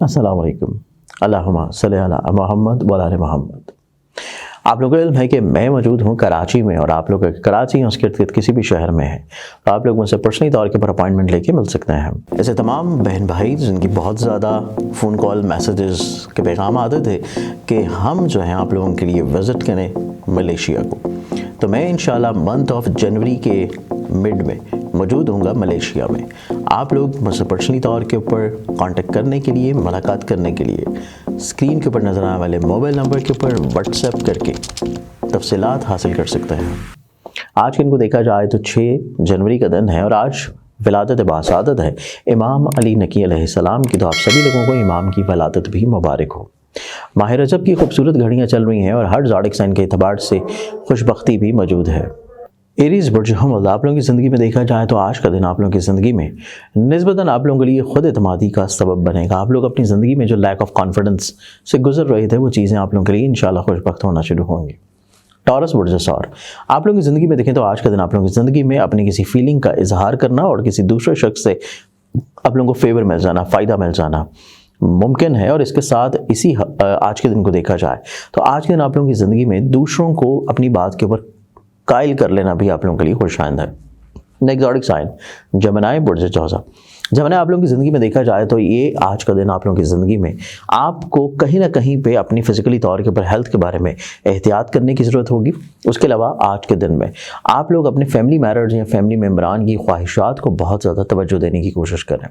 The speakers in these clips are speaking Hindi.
अस्सलाम वालेकुम। अल्लाहुम्मा सल्ली अला मुहम्मद व आले मुहम्मद। आप लोगों को इल्म है कि मैं मौजूद हूँ कराची में, और आप लोग कराची या उसके इर्द-गिर्द किसी भी शहर में हैं तो आप लोग मुझसे पर्सनली तौर के ऊपर अपॉइंटमेंट लेके मिल सकते हैं। ऐसे तमाम बहन भाई जिनकी बहुत ज़्यादा फ़ोन कॉल मैसेजेस के पैगाम आते थे कि हम जो हैं आप लोगों के लिए विज़िट करें मलेशिया को, तो मैं इंशाल्लाह मंथ ऑफ जनवरी के मिड में मौजूद होऊंगा मलेशिया में। आप लोग मुझसे पर्सनली तौर के ऊपर कांटेक्ट करने के लिए, मुलाकात करने के लिए स्क्रीन के ऊपर नज़र आने वाले मोबाइल नंबर के ऊपर व्हाट्सएप करके तफसीलात हासिल कर सकते हैं। आज के दिन को देखा जाए तो 6 जनवरी का दिन है और आज विलादत बासादत है इमाम अली नकी अलैहिस्सलाम की। तो आप सभी लोगों को इमाम की विलादत भी मुबारक हो। माह रजब की खूबसूरत घड़ियाँ चल रही हैं और हर ज़ोडिक साइन के एतबार से खुशबख्ती भी मौजूद है। एरीज़ बुर्ज हमल आप लोगों की ज़िंदगी में देखा जाए तो आज का दिन आप लोगों की ज़िंदगी में निस्बतन आप लोगों के लिए खुद एतमादी का सबब बनेगा। आप लोग अपनी ज़िंदगी में जो लैक ऑफ कॉन्फिडेंस से गुजर रहे थे वो चीज़ें आप लोगों के लिए इंशाल्लाह खुशबख्त होना शुरू होंगी। टॉरस बुर्ज सौर आप लोगों की ज़िंदगी में देखें तो आज का दिन आप लोगों की ज़िंदगी में अपनी किसी फीलिंग का इजहार करना और किसी दूसरे शख्स से आप लोगों को फेवर मिल जाना, फ़ायदा मिल जाना मुमकिन है। और इसके साथ इसी आज के दिन को देखा जाए तो आज के दिन आप लोगों की ज़िंदगी में दूसरों को अपनी बात के ऊपर कायल कर लेना भी आप लोगों के लिए खुशाइंद है। नेक्स्ट ज़ोडिक साइन जमनाई बुर्ज जौज़ा। जमनाई आप लोगों की ज़िंदगी में देखा जाए तो ये आज का दिन आप लोगों की ज़िंदगी में आपको कहीं ना कहीं पे अपनी फिजिकली तौर के ऊपर हेल्थ के बारे में एहतियात करने की ज़रूरत होगी। उसके अलावा आज के दिन में आप लोग अपने फैमिली मैरिज या फैमिली मेम्बरान की ख्वाहिशात को बहुत ज़्यादा तवज्जो देने की कोशिश करें।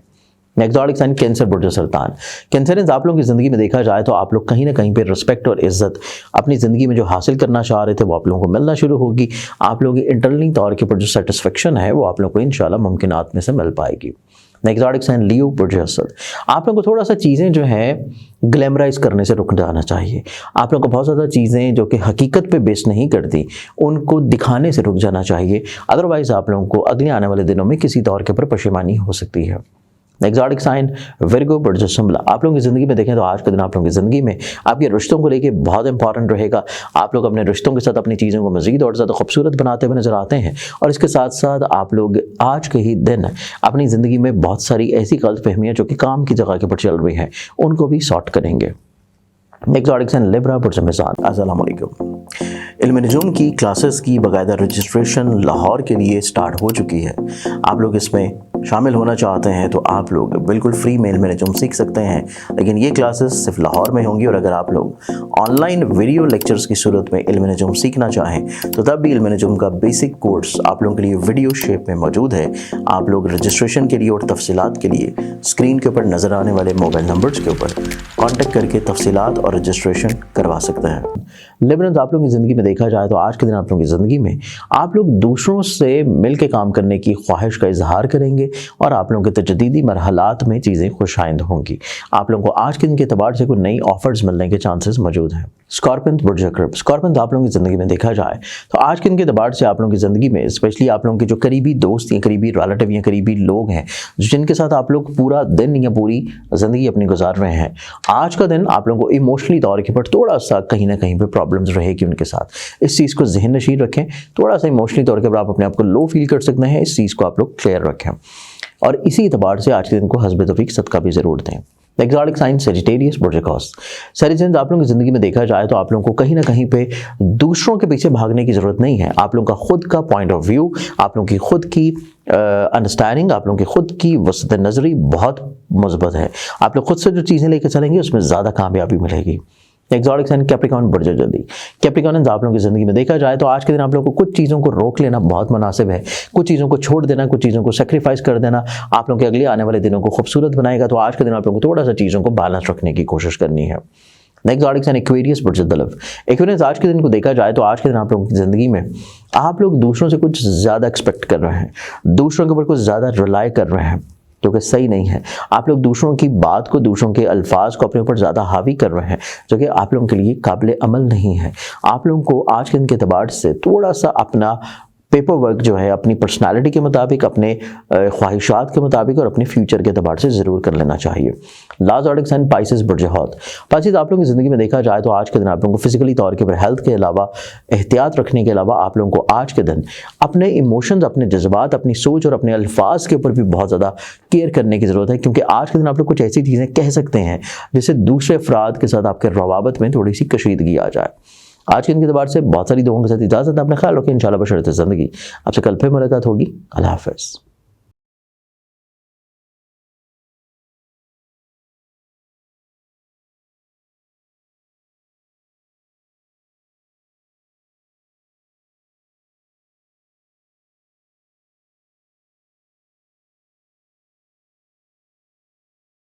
नेक्स्ट ज़ोडिक साइन कैंसर बुर्ज सरतान। कैंसरियंस आप लोगों की ज़िंदगी में देखा जाए तो आप लोग कहीं ना कहीं पे रिस्पेक्ट और इज्जत अपनी ज़िंदगी में जो हासिल करना चाह रहे थे वो आप लोगों को मिलना शुरू होगी। आप लोगों की इंटरनली तौर के ऊपर जो सेटिस्फेक्शन है वो आप लोगों को इंशाल्लाह मुमकिनात में से मिल पाएगी। नेक्स्ट ज़ोडिक साइन लियो बुर्ज असद। आप लोगों को थोड़ा सा चीज़ें जो हैं ग्लैमराइज करने से रुक जाना चाहिए। आप लोगों को बहुत ज़्यादा चीज़ें जो कि हकीकत पे बेस नहीं करती उनको दिखाने से रुक जाना चाहिए, अदरवाइज़ आप लोगों को अगले आने वाले दिनों में किसी तौर के ऊपर पशेमानी हो सकती है। नेक्स्ट ज़ोडिक साइन विर्गो बुर्ज शिमला आप लोगों की ज़िंदगी में देखें तो आज के दिन आप लोगों की ज़िंदगी में आपके रिश्तों को लेके बहुत इंपॉर्टेंट रहेगा। आप लोग अपने रिश्तों के साथ अपनी चीज़ों को मज़ीद और ज़्यादा खूबसूरत बनाते हुए नज़र आते हैं और इसके साथ साथ आप लोग आज के ही दिन अपनी ज़िंदगी में बहुत सारी ऐसी गलतफहमियाँ जो कि काम की जगह के ऊपर चल रही हैं उनको भी सॉर्ट करेंगे। नेक्स्ट ज़ोडिक साइन लिब्रा बुर्ज मिज़ान। अस्सलाम वालेकुम। इल्म नजूम की क्लासेस की बाकायदा रजिस्ट्रेशन लाहौर के लिए स्टार्ट हो चुकी है। आप लोग इसमें शामिल होना चाहते हैं तो आप लोग बिल्कुल फ्री में इल्म नजूम सीख सकते हैं, लेकिन ये क्लासेस सिर्फ लाहौर में होंगी। और अगर आप लोग ऑनलाइन वीडियो लेक्चर्स की सूरत में इल्म नजूम सीखना चाहें तो तब भी इल्म नजूम का बेसिक कोर्स आप लोगों के लिए वीडियो शेप में मौजूद है। आप लोग रजिस्ट्रेशन के लिए और तफसीलात के लिए स्क्रीन के ऊपर नज़र आने वाले मोबाइल नंबर्स के ऊपर कॉन्टेक्ट करके तफसीलात और रजिस्ट्रेशन करवा सकते हैं। लिबरल्स आप लोगों की ज़िंदगी में देखा जाए तो आज के दिन आप लोगों की ज़िंदगी में आप लोग दूसरों से मिल के काम करने की ख्वाहिश का इजहार करेंगे और आप लोगों के तजदीदी मरहलात में चीज़ें खुशाइंद होंगी। आप लोगों को आज के दिन के अतबार से कोई नई ऑफर्स मिलने के चांसेस मौजूद हैं। स्कॉर्पियन बुर्ज अक़रब। स्कॉर्पियन आप लोगों की ज़िंदगी में देखा जाए तो आज के दिन के अतबार से आप लोगों की ज़िंदगी में स्पेशली आप लोगों के जो करीबी दोस्त या करीबी रिलेटिव या करीबी लोग हैं जिनके साथ आप लोग पूरा दिन या पूरी ज़िंदगी अपनी गुजार रहे हैं, आज का दिन आप लोगों को इमोशनली तौर के ऊपर थोड़ा सा कहीं ना कहीं पे प्रॉब्लम्स रहेगी उनके साथ। इस चीज़ को ज़हन नशीन रखें। थोड़ा सा इमोशनली तौर के ऊपर आप अपने आप को लो फील कर सकते हैं, इस चीज़ को आप लोग क्लियर रखें और इसी एतबार से आज के दिन को हस्ब तौफीक सदका भी ज़रूर दें। नेक्स्ट ज़ोडिक साइन सेजिटेरियस बुर्ज कौस। सेजिटेरियस आप लोगों की ज़िंदगी में देखा जाए तो आप लोगों को कहीं ना कहीं पे दूसरों के पीछे भागने की ज़रूरत नहीं है। आप लोगों का खुद का पॉइंट ऑफ व्यू, आप लोगों की खुद की अंडरस्टैंडिंग, आप लोगों की खुद की वसत नज़री बहुत मुस्बत है। आप लोग खुद से जो चीज़ें लेकर चलेंगे उसमें ज़्यादा कामयाबी मिलेगी। नेक्स्ट ज़ोडिक साइन कैप्रिकॉर्न बुर्ज जल्दी। कैप्रिकॉर्न आप लोगों की ज़िंदगी में देखा जाए तो आज के दिन आप लोगों को कुछ चीज़ों को रोक लेना बहुत मुनासिब है। कुछ चीज़ों को छोड़ देना, कुछ चीज़ों को सेक्रीफाइस कर देना आप लोगों के अगले आने वाले दिनों को खूबसूरत बनाएगा। तो आज के दिन आप लोगों को थोड़ा सा चीज़ों को बैलेंस रखने की कोशिश करनी है। नेक्स्ट ज़ोडिक साइन एक्वेरियस बुर्ज दलव। एक्वेरियस आज के दिन को देखा जाए तो आज के दिन आप लोगों की ज़िंदगी में आप लोग दूसरों से कुछ ज़्यादा एक्सपेक्ट कर रहे हैं, दूसरों के ऊपर कुछ ज़्यादा रिलाई कर रहे हैं जो कि सही नहीं है। आप लोग दूसरों की बात को, दूसरों के अल्फाज को अपने ऊपर ज़्यादा हावी कर रहे हैं जो कि आप लोगों के लिए काबिल अमल नहीं है। आप लोगों को आज के दिन के अतबार से थोड़ा सा अपना पेपर वर्क जो है अपनी पर्सनालिटी के मुताबिक, अपने ख्वाहिशात के मुताबिक और अपने फ्यूचर के अतबार से ज़रूर कर लेना चाहिए। लास्ट ज़ोडिक साइन पाइसेस बुर्ज हौत। पाइसेस आप लोगों की ज़िंदगी में देखा जाए तो आज के दिन आप लोगों को फिजिकली तौर के ऊपर हेल्थ के अलावा, एहतियात रखने के अलावा आप लोगों को आज के दिन अपने इमोशंस, अपने जज्बात, अपनी सोच और अपने अल्फाज के ऊपर भी बहुत ज़्यादा केयर करने की ज़रूरत है, क्योंकि आज के दिन आप लोग कुछ ऐसी चीज़ें कह सकते हैं जिससे दूसरे अफराद के साथ आपके रवाबत में थोड़ी सी कशीदगी आ जाए। आज के दिन के अतबार से बहुत सारी दुआओं के साथ इजाज़त है। अपना ख्याल रखें। इंशाल्लाह बशरत ज़िंदगी आपसे कल फिर मुलाकात होगी। अल्लाह हाफ़िज़।